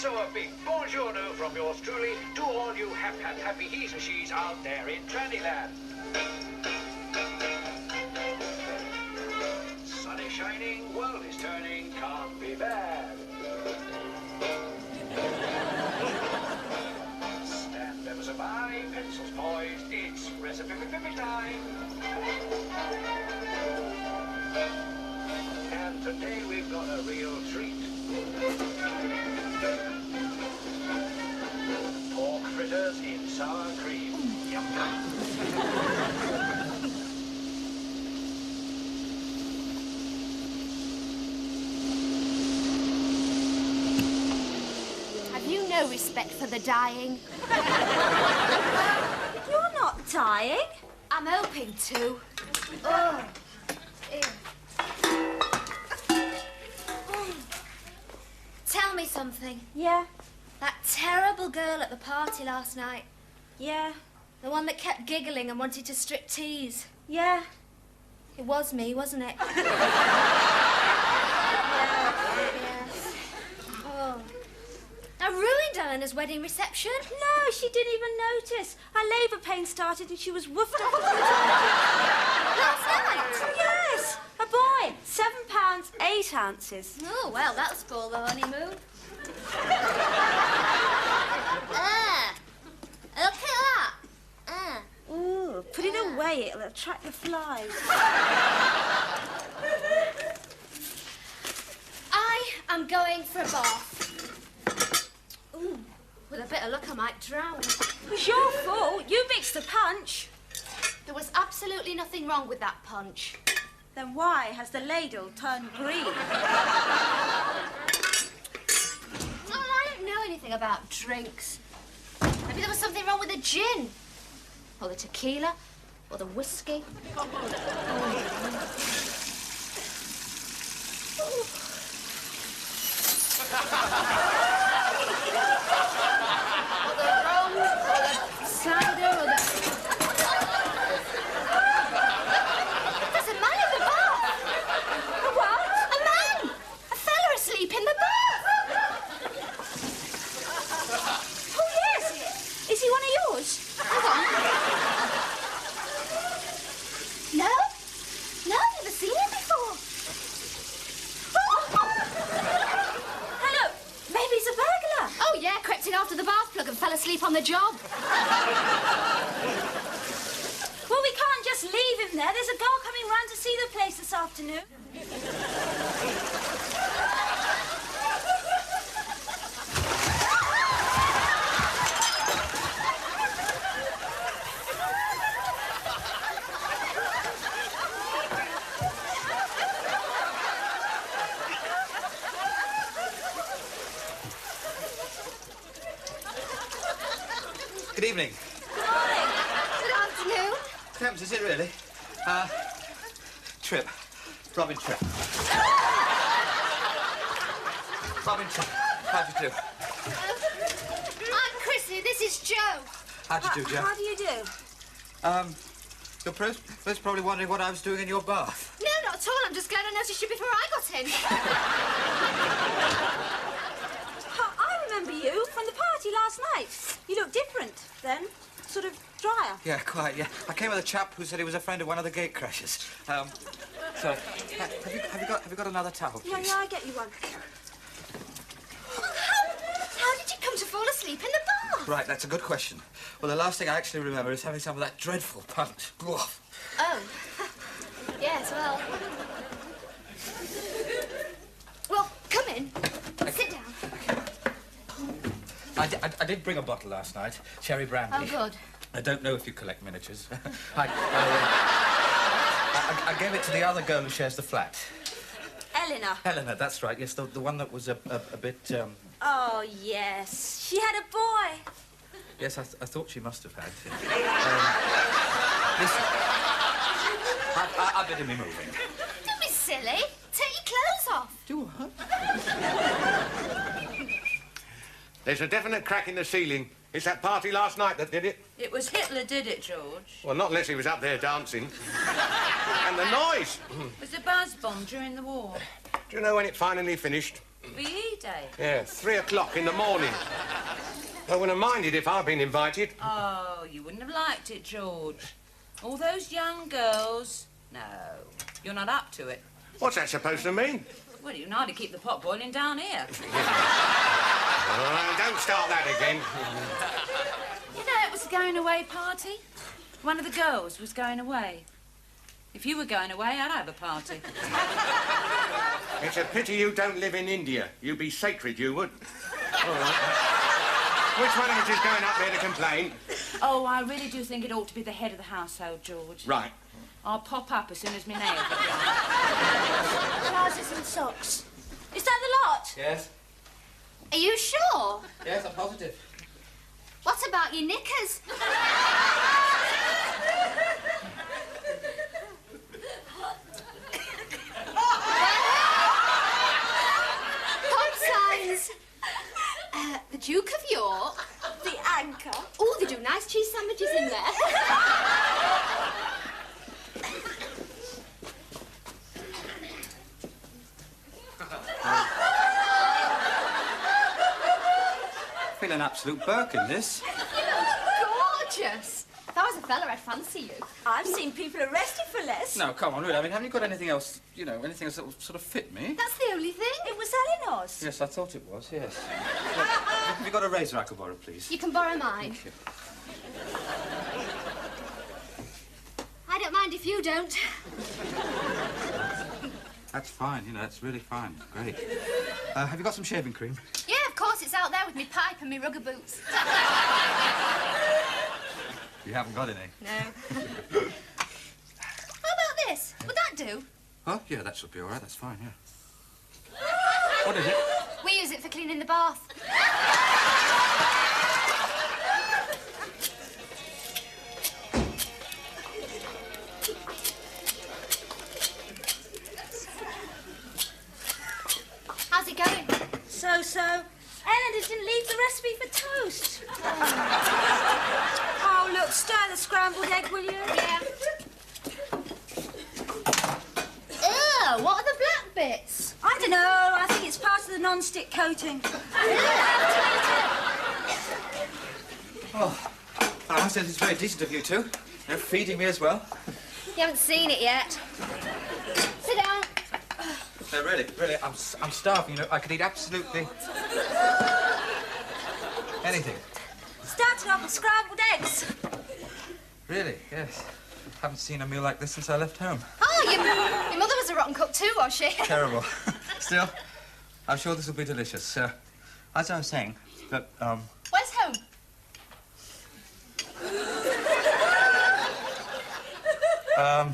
Also a big buongiorno from yours truly to all you happy he's and she's out there in Trannyland. Sun is shining, world is turning, can't be bad. Stand ever so by, pencils poised, it's recipe time. And today we've got a real treat. Pork fritters in sour cream. Yum yum. Have you no respect for the dying? You're not dying. I'm hoping to. Oh. Ew. Tell me something. Yeah. That terrible girl at the party last night. Yeah. The one that kept giggling and wanted to strip tease. Yeah. It was me, wasn't it? Yeah. Yes. Oh. I ruined Eleanor's wedding reception. No, she didn't even notice. Her labour pain started and she was woofed off. Last night? Yes. A boy. £7, 8 ounces. Oh, well, that'll spoil the honeymoon. Look at that. Ooh, put it away. It'll attract the flies. I am going for a bath. Ooh, with a bit of luck, I might drown. It was your fault. You mixed the punch. There was absolutely nothing wrong with that punch. Then why has the ladle turned green? Well, I don't know anything about drinks. Maybe there was something wrong with the gin. Or the tequila. Or the whiskey. Or the rum. Or the cider. Or the... There's a man in the bath. A what? A man! A fella asleep in the bath. Oh, yes. Is he one of yours? Hang on. No? No, I've never seen him before. Hello. Maybe he's a burglar. Oh, yeah, crept in after the bath plug and fell asleep on the job. Well, we can't just leave him there. There's a girl coming round to see the place this afternoon. Good evening. Good morning. Good afternoon. Thames, is it really? Tripp. Robin Tripp. Robin Tripp. How'd you do? I'm Chrissy. This is Jo. How'd you do, Joe? How do you do? You're first probably wondering what I was doing in your bath. No, not at all. I'm just glad I noticed you before I got in. I remember you from the party last night. You look different then. Sort of drier. Yeah, quite, yeah. I came with a chap who said he was a friend of one of the gate crashers. Sorry. Have you got another towel, please? Yeah, I get you one. How did you come to fall asleep in the bath? Right, that's a good question. Well, the last thing I actually remember is having some of that dreadful punch. Oh. Yes, well... Well, come in. Sit down. I did bring a bottle last night, cherry brandy. Oh, good. I don't know if you collect miniatures. I gave it to the other girl who shares the flat. Eleanor, that's right. Yes, the one that was a bit... Oh, yes. She had a boy. Yes, I thought she must have had. Listen, I better be moving. Don't be silly. Take your clothes off. Do what? There's a definite crack in the ceiling. It's that party last night that did it. It was Hitler did it, George. Well, not unless he was up there dancing. And the noise. It was a buzz bomb during the war. Do you know when it finally finished? VE Day? Yeah, 3 o'clock in the morning. I wouldn't have minded if I'd been invited. Oh, you wouldn't have liked it, George. All those young girls. No, you're not up to it. What's that supposed to mean? Well, you know how to keep the pot boiling down here. Don't start that again. You know, it was a going-away party. One of the girls was going away. If you were going away, I'd have a party. It's a pity you don't live in India. You'd be sacred, you would. All right. Which one of you is going up there to complain? Oh, I really do think it ought to be the head of the household, George. Right. I'll pop up as soon as my nails are done. Trousers and socks. Is that the lot? Yes. Are you sure? Yes, I'm positive. What about your knickers? Pop signs. The Duke of York. The anchor. Oh, they do nice cheese sandwiches in there. I feel an absolute Birkin, this. Gorgeous. If I was a fella, I'd fancy you. I've seen people arrested for less. No, come on, really. I mean, haven't you got anything else, you know, anything else that will sort of fit me? That's the only thing. It was Eleanor's. Yes, I thought it was, yes. Look, have you got a razor I could borrow, please? You can borrow mine. Thank you. I don't mind if you don't. That's fine, you know, that's really fine. Great. Have you got some shaving cream? Yeah, of course, it's out there with me pipe and me rugger boots. You haven't got any? No. How about this? Would that do? Oh, yeah, that should be all right. That's fine, yeah. What is it? We use it for cleaning the bath. How's it going? So. Eleanor didn't leave the recipe for toast. Oh, look, stir the scrambled egg, will you? Yeah. Ew, what are the black bits? I don't know. I think it's part of the non-stick coating. Oh, I must say it's very decent of you two. You're feeding me as well. You haven't seen it yet. Sit down. No, really, I'm starving, you know. I could eat absolutely anything. Started off with scrambled eggs. Really, yes. Haven't seen a meal like this since I left home. Oh, your mother was a rotten cook too, was she? Terrible. Still, I'm sure this will be delicious. As I was saying, that, Where's home?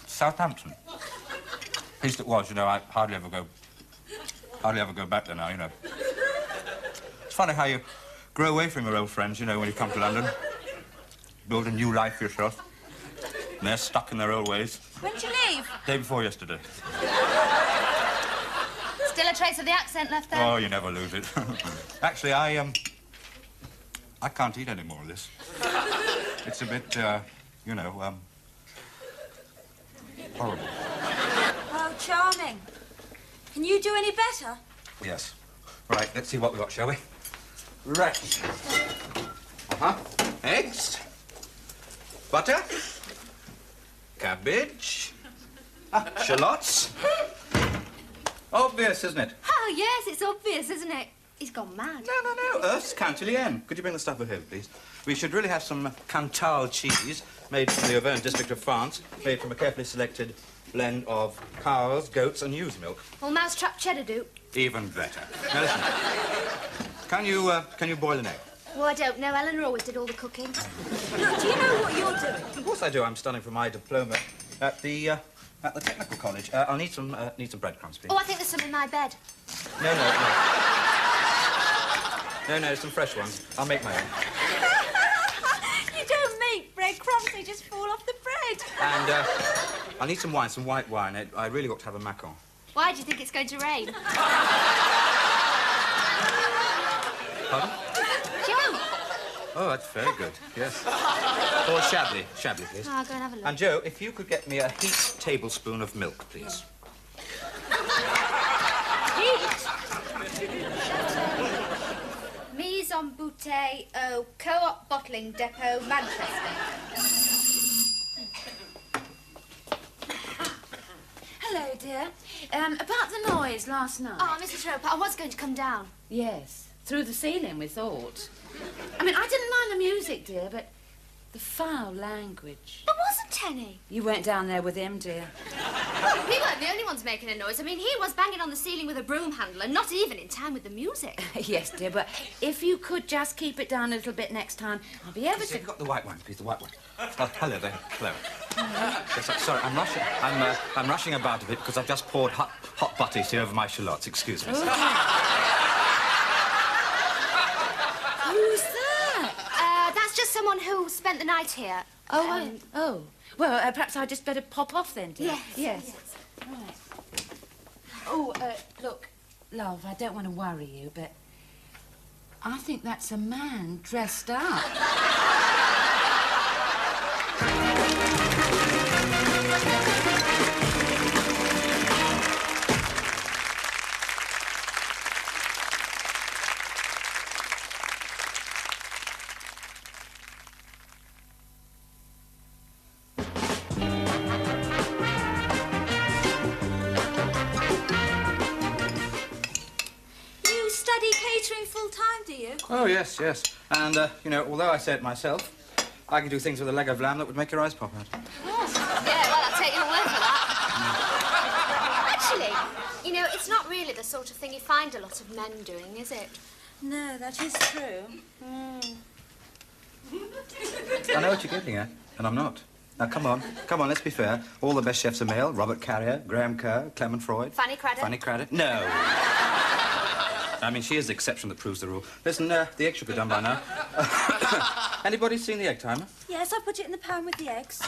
Southampton. At least it was, you know, I hardly ever go back there now, you know. It's funny how you grow away from your old friends, you know, when you come to London. Build a new life for yourself. And they're stuck in their old ways. When'd you leave? Day before yesterday. Still a trace of the accent left there. Oh, you never lose it. Actually, I can't eat any more of this. It's a bit, you know, horrible. Oh, charming. Can you do any better? Yes. Right, let's see what we've got, shall we? Right. Uh-huh. Eggs. Butter. Cabbage. Shallots. Obvious, isn't it? Oh, yes, it's obvious, isn't it? He's gone mad. No. Earth's Cantillien. Could you bring the stuff over here, please? We should really have some Cantal cheese made from the Auvergne district of France, made from a carefully selected blend of cows, goats, and ewe's milk. Will mousetrap cheddar do? Even better. Now, listen. Can you boil an egg? Well, I don't know. Eleanor always did all the cooking. Look, do you know what you're doing? Of course I do. I'm studying for my diploma at the technical college. I'll need some breadcrumbs, please. Oh, I think there's some in my bed. No, some fresh ones. I'll make my own. You don't make breadcrumbs, they just fall off the bread. And I'll need some wine, some white wine. I really ought to have a macon. Why do you think it's going to rain? Pardon? Joe! Oh, that's very good. Yes. Or Chablis, please. Oh, I'll go and have a look. And Joe, if you could get me a heaped tablespoon of milk, please. Heat? T-O, Co-op Bottling Depot, Manchester. Hello, dear. About the noise last night. Oh, Mrs. Roper, I was going to come down. Yes, through the ceiling, we thought. I mean, I didn't mind the music, dear, but the foul language. There wasn't any. You went down there with him, dear. We weren't the only ones making a noise. I mean, he was banging on the ceiling with a broom handle and not even in time with the music. Yes, dear, but if you could just keep it down a little bit next time, I'll be ever Have so... you got the white wine, please? The white wine. Oh, hello there. Hello. Yes, sorry, I'm rushing. I'm rushing about a bit because I've just poured hot butties here over my shallots. Excuse me. Who's that? That's just someone who spent the night here. Oh. Well, perhaps I'd just better pop off then, dear. Yes. Right. Oh, look, love, I don't want to worry you, but I think that's a man dressed up. Oh, yes. And, you know, although I say it myself, I can do things with a leg of lamb that would make your eyes pop out. Yeah, well, I'll take your word for that. Actually, you know, it's not really the sort of thing you find a lot of men doing, is it? No, that is true. I know what you're getting at, and I'm not. Now, come on, let's be fair. All the best chefs are male. Robert Carrier, Graham Kerr, Clement Freud. Fanny Craddock. Fanny Craddock? No. I mean, she is the exception that proves the rule. Listen, the egg should be done by now. Anybody seen the egg timer? Yes, I put it in the pan with the eggs.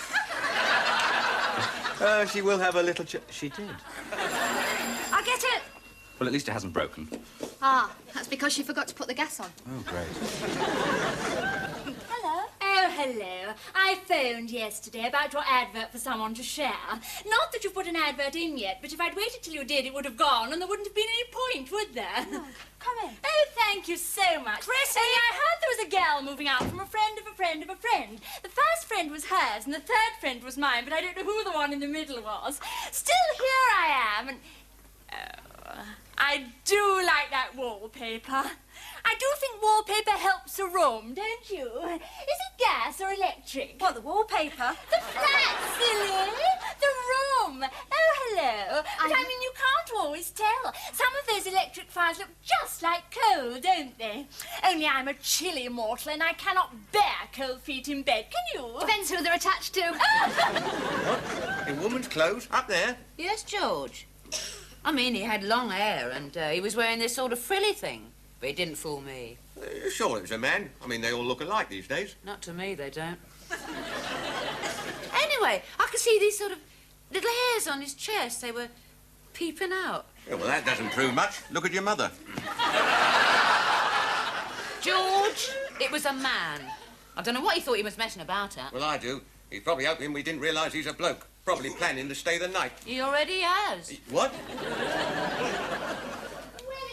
She will have a little She did. I get it. Well, at least it hasn't broken. Ah, that's because she forgot to put the gas on. Oh, great. Hello. Oh, hello. I phoned yesterday about your advert for someone to share. Not that you've put an advert in yet, but if I'd waited till you did, it would have gone, and there wouldn't have been any point, would there? No. Come in. Oh, thank you so much. Chrissy! I heard there was a gal moving out from a friend of a friend of a friend. The first friend was hers, and the third friend was mine, but I don't know who the one in the middle was. Still, here I am, and... Oh, I do like that wallpaper. I do think wallpaper helps a room, don't you? Is it gas or electric? What, the wallpaper? The flat, silly! The room! Oh, hello. But I mean, you can't always tell. Some of those electric fires look just like coal, don't they? Only I'm a chilly mortal and I cannot bear cold feet in bed. Can you? Depends who they're attached to. What? In woman's clothes? Up there? Yes, George. I mean, he had long hair and he was wearing this sort of frilly thing. But it didn't fool me. You're sure it was a man? I mean, they all look alike these days. Not to me, they don't. Anyway, I could see these sort of little hairs on his chest. They were peeping out. Yeah, well, that doesn't prove much. Look at your mother. George, it was a man. I don't know what he thought he was messing about at. Well, I do. He's probably hoping we didn't realise he's a bloke. Probably planning to stay the night. He already has. What? Well,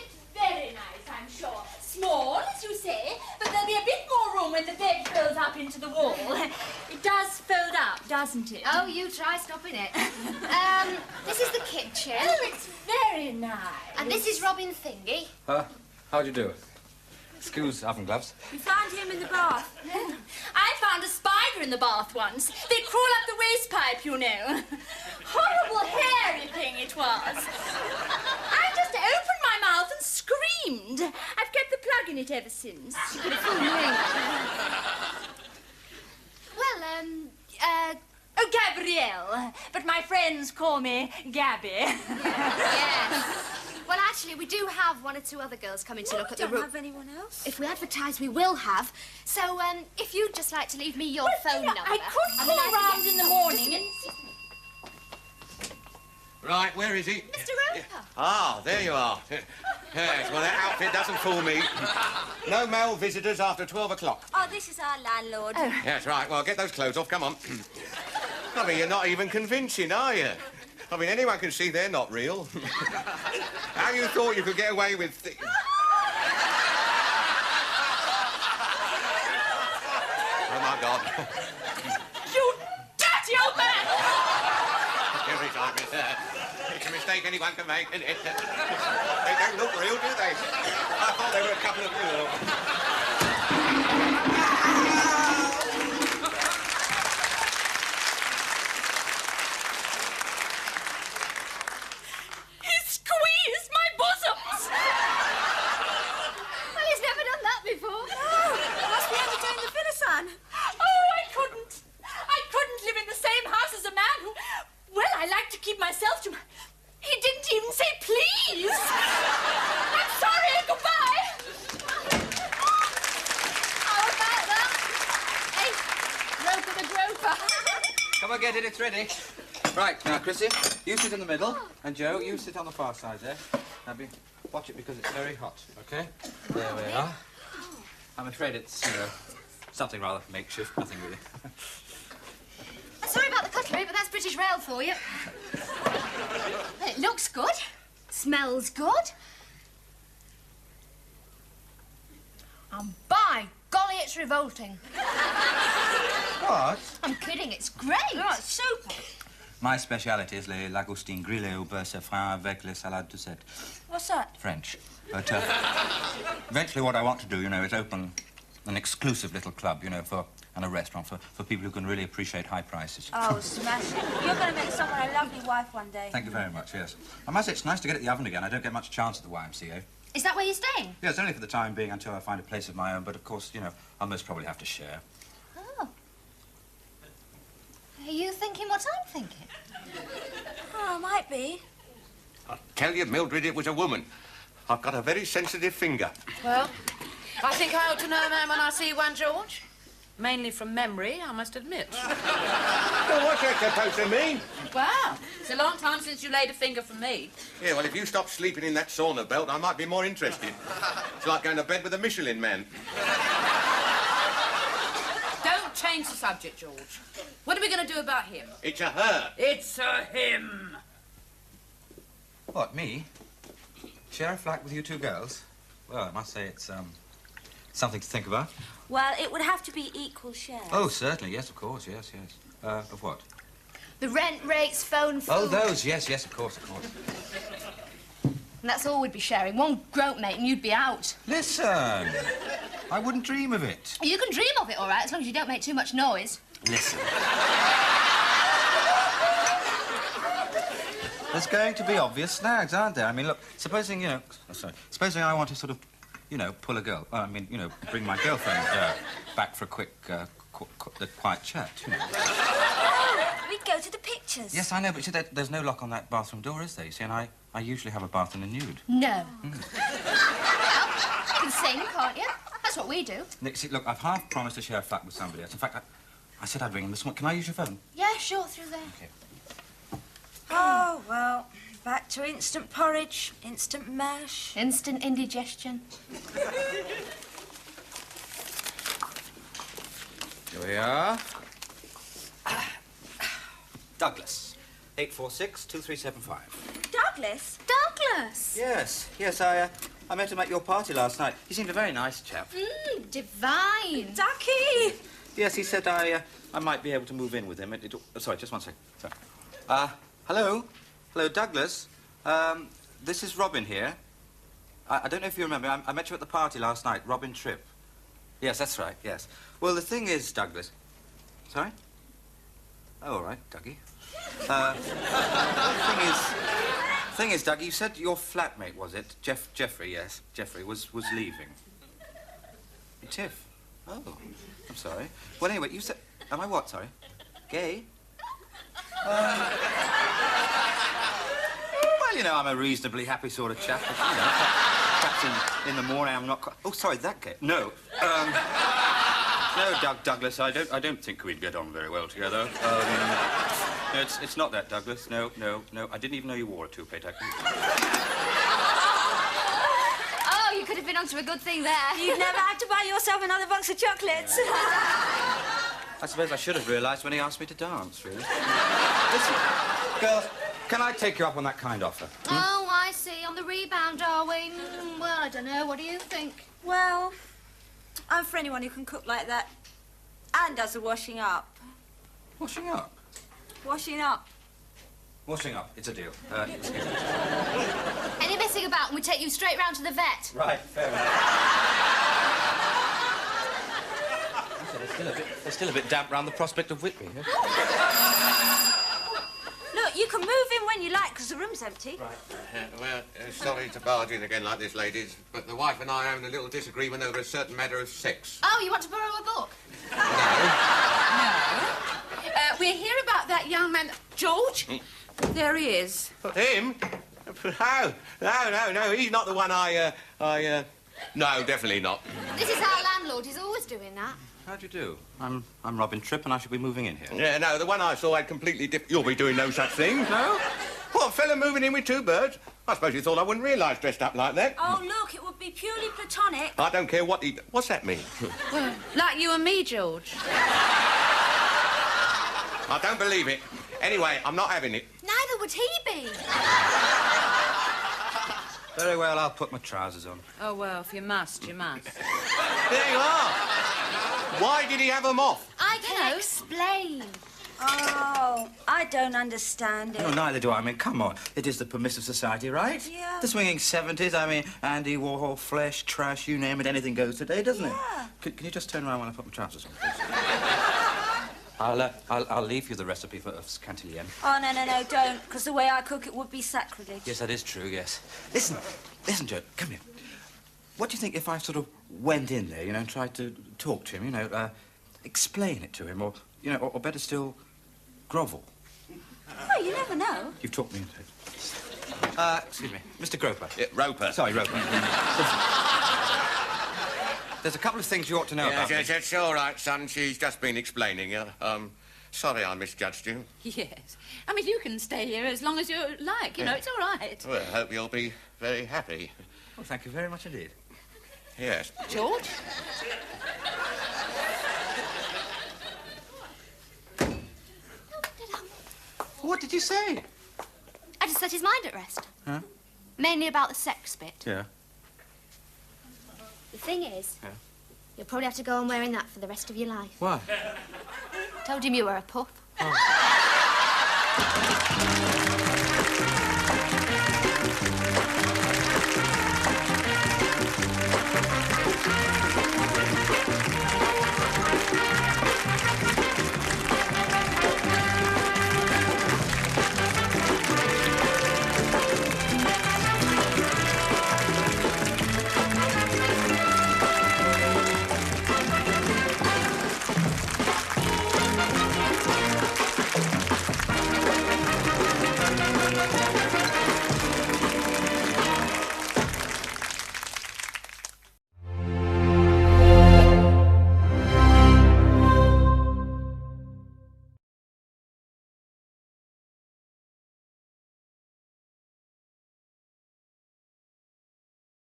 it's very nice, I'm sure. Small, as you say, but there'll be a bit more room when the bed folds up into the wall. It does fold up, doesn't it? Oh, you try stopping it. This is the kitchen. Oh, it's very nice. And this is Robin Thingy. How'd you do? Excuse oven gloves. We found him in the bath. I found a spider in the bath once. They crawl up the waste pipe, you know. Horrible hairy thing it was. I just opened my mouth and screamed. I've kept the plug in it ever since. Well, Oh, Gabrielle. But my friends call me Gabby. yes. Well, actually, we do have one or two other girls coming to look at the We room. don't have anyone else. If we advertise, we will have. So, if you'd just like to leave me your phone You know, number. I could call round in the morning and... Right, where is he? Mr. Roper. Ah, there you are. Yes, well, that outfit doesn't fool me. No male visitors after 12 o'clock. Oh, this is our landlord. Yes, right. Well, get those clothes off. Come on. I mean, you're not even convincing, are you? I mean, anyone can see they're not real. How you thought you could get away with... God. You dirty old man! Every time it's a mistake anyone can make, isn't it? They don't look real, do they? I thought they were a couple of... He squeezed my bosoms! Well, he's never done that before. Must be entertaining the Philistine. Oh, I couldn't live in the same house as a man who... Well, I like to keep myself to... He didn't even say please! I'm sorry, goodbye! How about that? Hey, Roper the Groper. Come on, get it, it's ready. Right, now, Chrissy, you sit in the middle, and Joe, you sit on the far side there. Now, watch it because it's very hot, OK? There we are. I'm afraid it's, something rather makeshift, nothing really. Sorry about the cutlery, but that's British Rail for you. Well, it looks good. Smells good. And by golly, it's revolting. What? I'm kidding, it's great. Oh, it's super. My speciality is les langoustines grillées au beurre safran avec les salades de sète. What's that? French. But eventually what I want to do, is open an exclusive little club, and a restaurant for people who can really appreciate high prices. Oh, smash it. You're going to make someone a lovely wife one day. Thank you very much, yes. I must say, it's nice to get at the oven again. I don't get much chance at the YMCA. Is that where you're staying? Yes, only for the time being until I find a place of my own, but of course, I'll most probably have to share. Oh. Are you thinking what I'm thinking? Oh, might be. I tell you, Mildred, it was a woman. I've got a very sensitive finger. Well, I think I ought to know a man when I see one, George. Mainly from memory, I must admit. Well, what's that supposed to mean? Well, it's a long time since you laid a finger for me. Yeah, well, if you stop sleeping in that sauna belt, I might be more interested. It's like going to bed with a Michelin man. Don't change the subject, George. What are we going to do about him? It's a her. It's a him. What, me? Share a flat with you two girls? Well, I must say it's, something to think about. Well, it would have to be equal shares. Oh, certainly, yes, of course, yes. Of what? The rent, rates, phone, food. Oh, those, yes, of course. And that's all we'd be sharing. One groat, mate, and you'd be out. Listen, I wouldn't dream of it. You can dream of it, all right, as long as you don't make too much noise. Listen. There's going to be obvious snags, aren't there? I mean, look, supposing, supposing I want to sort of, pull a girl, bring my girlfriend back for a quick, quiet chat, Oh, we'd go to the pictures. Yes, I know, but there's no lock on that bathroom door, is there? You see, and I usually have a bath in the nude. No. Well, you can sing, can't you? That's what we do. Nick, see, look, I've half promised to share a flat with somebody else. In fact, I said I'd ring him this morning. Can I use your phone? Yeah, sure, through there. Okay. Oh, well, back to instant porridge, instant mash. Instant indigestion. Here we are. Douglas, 846-2375. Douglas? Douglas! Yes, I met him at your party last night. He seemed a very nice chap. Divine. Ducky! Yes, he said I might be able to move in with him. Sorry, just one second. Sorry. Hello, Douglas. This is Robin here. I don't know if you remember. I met you at the party last night, Robin Tripp. Yes, that's right, yes. Well, the thing is, Douglas... Sorry? Oh, all right, Dougie. Thing is, Doug, you said your flatmate, was it? Jeffrey, yes. Jeffrey was leaving. Tiff? Oh, I'm sorry. Well, anyway, you said... Am I what, sorry? Gay? Well, I'm a reasonably happy sort of chap. But, perhaps in the morning I'm not quite... Oh, sorry, that gay. No. No, Douglas, I don't think we'd get on very well together. No, it's not that, Douglas. No. I didn't even know you wore a toupee, actually. Oh, you could have been onto a good thing there. You've never had to buy yourself another box of chocolates. I suppose I should have realised when he asked me to dance, really. Listen, girls, can I take you up on that kind offer? Oh, I see. On the rebound, are we? Well, I don't know. What do you think? Well, I'm for anyone who can cook like that. And does the washing up. Washing up? Washing up. Washing up. It's a deal. Excuse me. Any messing about and we take you straight round to the vet. Right, fair enough. They're still a bit damp round the prospect of Whitby. Yeah? Look, you can move in when you like, because the room's empty. Well, sorry to barge in again like this, ladies, but the wife and I are having a little disagreement over a certain matter of sex. Oh, you want to borrow a book? We're here about that young man... George? There he is. Him? No, he's not the one no, definitely not. This is our landlord. He's always doing that. How do you do? I'm Robin Tripp, and I shall be moving in here. Yeah, no, the one I saw had completely different... You'll be doing no such thing, no? What, a fella moving in with two birds? I suppose you thought I wouldn't realise dressed up like that. Oh, look, it would be purely platonic. I don't care what he... What's that mean? Well, like you and me, George. I don't believe it. Anyway, I'm not having it. Neither would he be. Very well, I'll put my trousers on. Oh, well, if you must, you must. There you are. Why did he have them off? I can explain. Oh, I don't understand it. No, neither do I. I mean, come on. It is the permissive society, right? Yeah. The swinging 70s. I mean, Andy Warhol, flesh, trash, you name it, anything goes today, doesn't it? Can you just turn around when I put my trousers on, please? I'll leave you the recipe for Scantillien. Oh, no, don't, because the way I cook it would be sacrilege. Yes, that is true, yes. Listen, Joe, come here. What do you think if I sort of went in there, you know, and tried to talk to him, you know, explain it to him, or, you know, or better still, grovel? Oh, you never know. You've talked me into it. Excuse me, Mr. Groper. Yeah, Roper. Sorry, Roper. There's a couple of things you ought to know about me. Yes, it's all right, son. She's just been explaining. Sorry I misjudged you. Yes. I mean, you can stay here as long as you like, you know, it's all right. Well, I hope you'll be very happy. Well, thank you very much indeed. Yes. George? What did you say? I just set his mind at rest. Huh? Mainly about the sex bit. Yeah. The thing is, Yeah. you'll probably have to go on wearing that for the rest of your life. Why? Told him you were a pup.